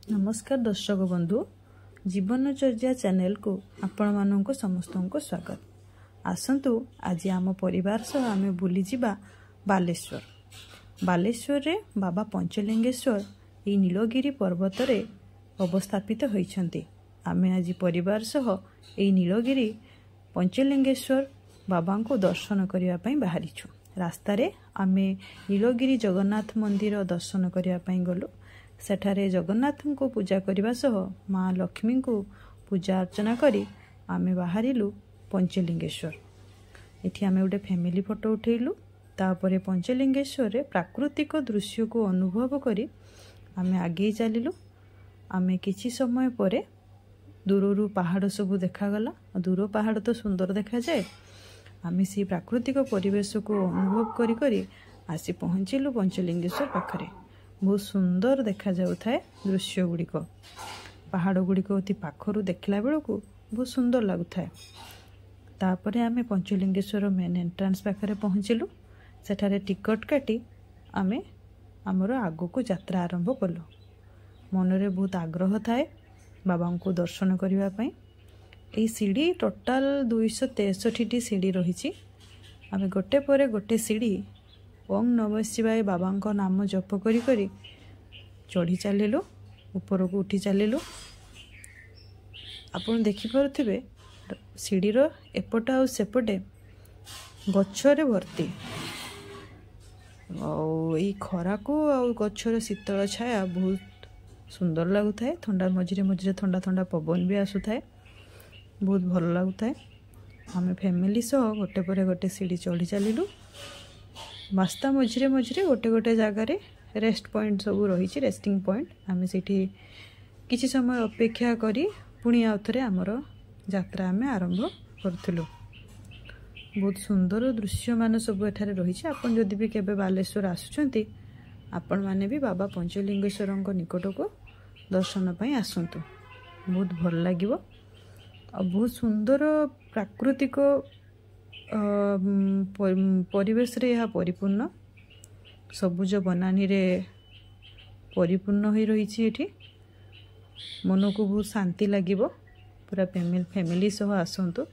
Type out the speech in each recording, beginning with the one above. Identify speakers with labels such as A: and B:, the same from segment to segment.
A: नमस्कार दर्शक बंधु जीवनचर्या चैनल को आपण मानक समस्त को स्वागत। आसंतु आज आम परिवार सह आम बुली जिबा बालेश्वर। बालेश्वर रे बाबा पंचलिंगेश्वर ये नीलगिरी पर्वत रे अवस्थापित होइछन्ति। आमे आज परिवार सह ये नीलगिरी पंचलिंगेश्वर बाबा को दर्शन करिया पई बाहरिछु। रास्ता रे आमे नीलगिरी जगन्नाथ मंदिर दर्शन करिया पई गलु। सेठारे जगन्नाथ को पूजा करने सह माँ लक्ष्मी को पूजा अर्चना करी आमे बाहरिलु पंचलिंगेश्वर। एठी आमे गोटे फैमिली फोटो उठेलु। तापरे पंचलिंगेश्वर रे प्राकृतिक दृश्य को अनुभव करी आमे आगे चलिलु। आमे किछि समय परे दूररू पहाड़ सब देखागला। दूर पहाड़ तो सुंदर देखा जाए। आमे सी प्राकृतिक परिवेश को अनुभव करी करी आसी पहुँचिलु पंचलिंगेश्वर पाखरे। बहुत सुंदर देखा जाऊ थाए दृश्य गुड़िक। पहाड़ गुड़िक अति पाखरु देखला बेलू बहुत सुंदर लगु थाए। तापरे आमे पंचलिंगेश्वर मेन एंट्रांस पाखरे पहुँचिलु। सेठारे टिकट काटी आमे आमर आगो को यात्रा आरंभ कलु। मनरे बहुत आग्रह थाए बाबा को दर्शन करने पाई। ए सीढ़ी टोटाल 263 सीढ़ी रही। आमे गोटे परे गोटे सीढ़ी ओम नमः शिवाय बाबा को नाम जप करी करी चढ़ी चलिलु। ऊपर को उठी चलिलु। आपण देखि पारुथिबे सीढ़ीर एपट आ सेपटे गछरे भर्ती। आई खरा को आ गछर शीतल छाया बहुत सुंदर लगुଥାଏ। ठंडा मझिरे मझिरे ठंडा ठंडा पवन भी आसुଥାଏ। बहुत भल लगुଥାଏ। आमे फैमिली सह गोटे परे गोटे सीढ़ी चढ़ी चलिलु। रास्ता मझिरे मझिरे गोटे गोटे जगार रेस्ट पॉइंट सब रही। रेस्टिंग पॉइंट आमे सेठी किछि समय अपेक्षा करी पुणी आउथरे आमर यात्रा आमे आरंभ करथिलु। बहुत सुंदर दृश्य मान सब एठारे रही। आपन जदि भी केबे बालेश्वर आसुचंती आपण माने भी बाबा पंचलिंगेश्वर निकट को दर्शन पई आसंतु। बहुत भल लागिवो। आ बहुत सुंदर प्राकृतिक परिवेश रे यह परिपूर्ण सबुज बनानी रे परिपूर्ण हो रही। एठी मन को बहुत शांति लागिवो। पूरा फैमिली सह आसंतु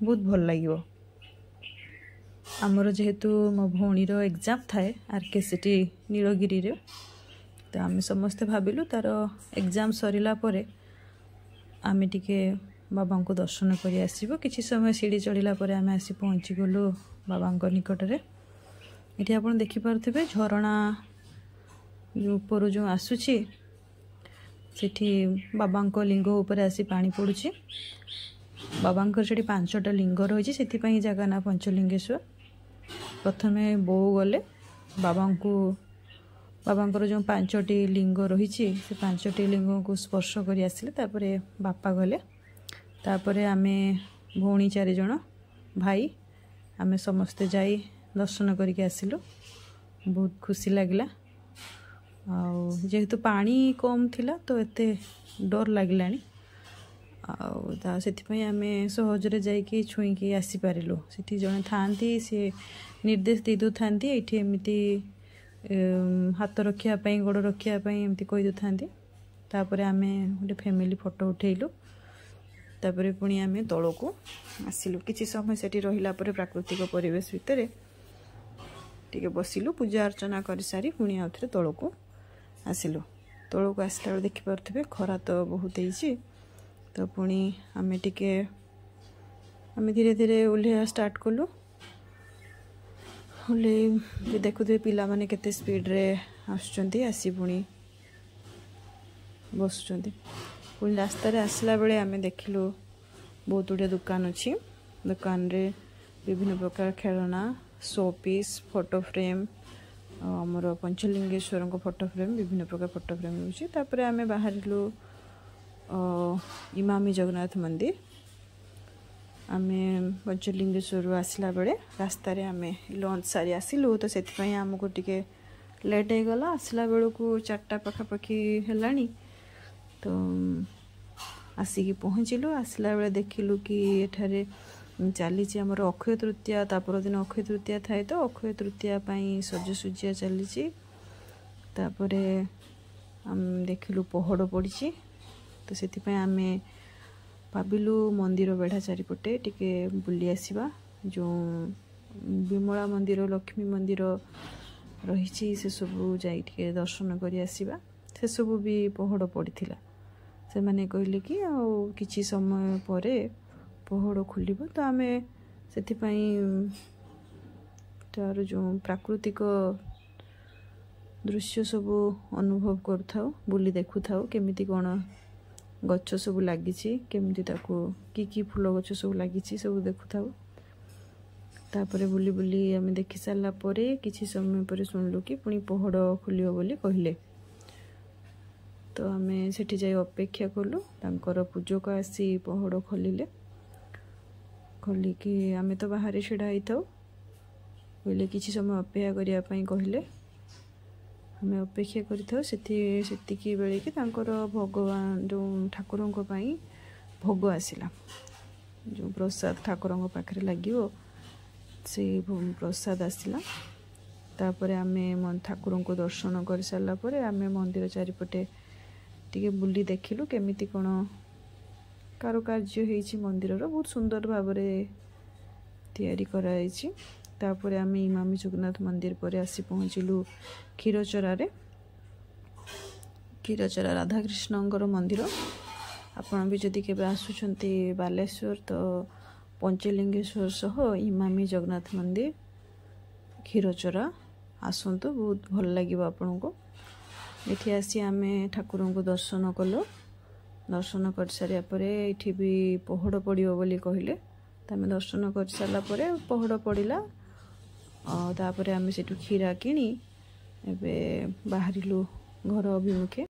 A: बहुत भल लागिवो। आमर जेहेतु मो भौणीर एग्जाम थाए आरकेसीटी नीलगिरी रे, तो आम समस्ते भाविलु तार एग्जाम सरिला परे आमे टिके बाबा को दर्शन करी आसीबो। किछि समय सीढ़ी चढ़िला परे आमे आसी पहुँची गलु बाबा निकट रे। एठी आपण देखि पारुथिबे झरणा जो ऊपर जो आसुची सेठी बाबा लिंग ऊपर आसी पानी पड़ुची। बाबा सेठी 5टा लिंग रही। सेठी पई जगह ना पंचलिंगेश्वर। प्रथमे बो गले बाबा जो 5टी लिंग रही से 5टी लिंग को स्पर्श करी आसिले। तापरे बापा गले। तापरे आमे भौणी 4 जण भाई आमे समस्ते जाई दर्शन करके आसिलु। बहुत खुशी लगिला। जेहेतु पानी कम थिला तो एते डर लागिलानी। से आमे सहजरे जाइकी छुईकी आसी पारिलु। सेठी जणे थांती से निर्देश दे दु थांती एठी एमिति हाथ रखिया पई गोड़ रखिया पई एमिति कहि दु थांती। तापरे आमे गोटे फैमिली फोटो उठेइलु। तापरे पुणी आमे तळ को आसिलु। किछि समय सेठी रहिला परे प्राकृतिक परिवेश भितरे टिके बसिलु। पूजा अर्चना करि सारी पुणी आउथरे तळ को आसिलु। तळ को आसला देखि पारथबे खरा तो बहुत हेछि। तो पुणी आमे टिके आमे धीरे धीरे ओल्हेया स्टार्ट कलु। ओल्हे देखुथे पिला माने केते स्पीड रे आसुचंती। आसी पुणी बसुचंती। पुणी रास्ता रे आसला बेले आमे देखिलु बहुत गुड़े दुकान अच्छी। दुकान रे विभिन्न प्रकार खेलना शो पीस फोटो फ्रेम आमर पंचलिंगेश्वर को फोटो फ्रेम विभिन्न प्रकार फोटो फ्रेम होची। तापरे आमे बाहरिलु इमामी जगन्नाथ मंदिर। आमे पंचलिंगेश्वर आसला बेले रास्ता रे आमे लंच सारी आसिलु। तो सेति पई हमको टिके लेट हो गला। आसला बेलू को 4टा पाखापाखि हेलानी। तो आसिकी पहुँचिलु। आसला बेले देखिलु कि एठारे चली आमर अक्षय तृतीया। तापर दिन अक्षय तृतीया थाए तो अक्षय तृतीया सजसुजिया चली। तापरे ଆମେ ଦେଖିଲୁ ପହଡ଼ ପଡ଼ିଛି। ତ ସେଥିପାଇଁ ଆମେ ଭାବିଲୁ ମନ୍ଦିର ବେଢ଼ା ଚାରିପଟେ ଟିକେ ବୁଲି ଆସିବା। ଯେଉଁ ବିମଳା ମନ୍ଦିର, ଲକ୍ଷ୍ମୀ ମନ୍ଦିର ରହିଛି ସେସବୁ ଯାଇ ଟିକେ ଦର୍ଶନ କରି ଆସିବା। ସେସବୁ ବି ପହଡ଼ ପଡ଼ିଥିଲା। ସେମାନେ କହିଲେ କି ଆଉ କିଛି ସମୟ ପରେ ପହଡ଼ ଖୋଲିବ। ତ ଆମେ ସେଥିପାଇଁ ତାର ଯେଉଁ ପ୍ରାକୃତିକ ଦୃଶ୍ୟ ସବୁ ଅନୁଭବ କରୁଥାଉ, ବୁଲି ଦେଖୁଥାଉ କେମିତି କ'ଣ ଗଛ ସବୁ ଲାଗିଛି, କେମିତି ତାକୁ କି ଫୁଲ ଗଛ ସବୁ ଲାଗିଛି ସବୁ ଦେଖୁଥାଉ। ତାପରେ ବୁଲି ବୁଲି ଆମେ ଦେଖି ସାରିଲା ପରେ କିଛି ସମୟ ପରେ ଶୁଣିଲୁ କି ପୁଣି ପହଡ଼ ଖୋଲିବ ବୋଲି କହିଲେ। ତ ଆମେ ସେଠି ଯାଇ ଅପେକ୍ଷା କଲୁ। ତାଙ୍କର ପୂଜକ ଆସି ପହଡ଼ ଖୋଲିଲେ। ଖୋଲିକି ଆମେ ତ ବାହାରେ ଛିଡ଼ା ହେଇଥାଉ। କହିଲେ କିଛି ସମୟ ଅପେକ୍ଷା କରିବା ପାଇଁ କହିଲେ। ଆମେ ଅପେକ୍ଷା କରିଥାଉ। ସେତିକି ବେଳେ କି ତାଙ୍କର ଭଗବାନ ଯେଉଁ ଠାକୁରଙ୍କ ପାଇଁ ଭୋଗ ଆସିଲା। ଯେଉଁ ପ୍ରସାଦ ଠାକୁରଙ୍କ ପାଖରେ ଲାଗିବ ସେଇ ପ୍ରସାଦ ଆସିଲା। ତାପରେ ଆମେ ଠାକୁରଙ୍କୁ ଦର୍ଶନ କରିସାରିଲା ପରେ ଆମେ ମନ୍ଦିର ଚାରିପଟେ ଟିକେ ବୁଲି ଦେଖିଲୁ କେମିତି କ'ଣ କାରୁକାର୍ଯ୍ୟ ହେଇଛି ମନ୍ଦିରର। ବହୁତ ସୁନ୍ଦର ଭାବରେ ତିଆରି କରାଯାଇଛି। ତାପରେ ଆମେ ଇମାମି ଜଗନ୍ନାଥ ମନ୍ଦିର ପରେ ଆସି ପହଞ୍ଚିଲୁ କ୍ଷୀରଚୋରାରେ। କ୍ଷୀରଚୋରା ରାଧାକୃଷ୍ଣଙ୍କର ମନ୍ଦିର। ଆପଣ ବି ଯଦି କେବେ ଆସୁଛନ୍ତି ବାଲେଶ୍ୱର ତ ପଞ୍ଚଲିଙ୍ଗେଶ୍ୱର ସହ ଇମାମି ଜଗନ୍ନାଥ ମନ୍ଦିର କ୍ଷୀରଚୋରା ଆସନ୍ତୁ, ବହୁତ ଭଲ ଲାଗିବ ଆପଣଙ୍କୁ। ଏଠି ଆସି ଆମେ ଠାକୁରଙ୍କୁ ଦର୍ଶନ କଲୁ। ଦର୍ଶନ କରିସାରିବା ପରେ ଏଠି ବି ପହଡ଼ ପଡ଼ିବ ବୋଲି କହିଲେ। ତ ଆମେ ଦର୍ଶନ କରିସାରିଲା ପରେ ପହଡ଼ ପଡ଼ିଲା। ତାପରେ ଆମେ ସେଠୁ କ୍ଷୀରା କିଣି ଏବେ ବାହାରିଲୁ ଘର ଅଭିମୁଖେ।